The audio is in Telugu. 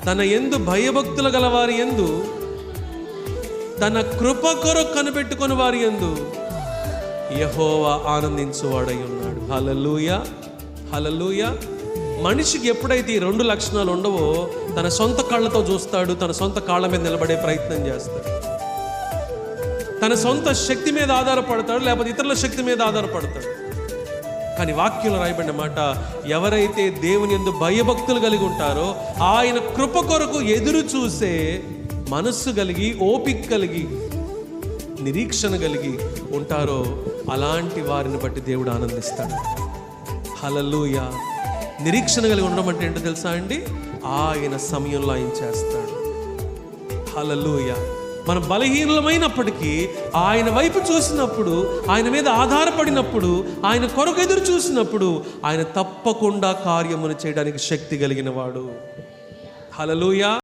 తన యందు భయభక్తులు గల వారి యందు, తన కృప కొరకు కనిపెట్టుకుని వారి యందు యెహోవా ఆనందించువాడై ఉన్నాడు. హల్లెలూయా, హల్లెలూయా. మనిషికి ఎప్పుడైతే ఈ 2 లక్షణాలు ఉండవో తన సొంత కాళ్ళతో చూస్తాడు, తన సొంత కాళ్ళ మీద నిలబడే ప్రయత్నం చేస్తాడు, తన సొంత శక్తి మీద ఆధారపడతాడు, లేకపోతే ఇతరుల శక్తి మీద ఆధారపడతాడు. కానీ వాక్యంలో రాయబడిన మాట, ఎవరైతే దేవుని యందు భయభక్తులు కలిగి ఉంటారో, ఆయన కృప కొరకు ఎదురు చూసే మనస్సు కలిగి, ఓపిక కలిగి, నిరీక్షణ కలిగి ఉంటారో, అలాంటి వారిని బట్టి దేవుడు ఆనందిస్తాడు. హల్లెలూయా. నిరీక్షణ కలిగి ఉండడం అంటే ఏంటో తెలుసా అండి? ఆయన సమయంలో ఆయన చేస్తాడు. హల్లెలూయా. మనం బలహీనమైనప్పటికీ ఆయన వైపు చూసినప్పుడు, ఆయన మీద ఆధారపడినప్పుడు, ఆయన కొరకు ఎదురు చూసినప్పుడు ఆయన తప్పకుండా కార్యమును చేయడానికి శక్తి కలిగిన వాడు. హల్లెలూయా.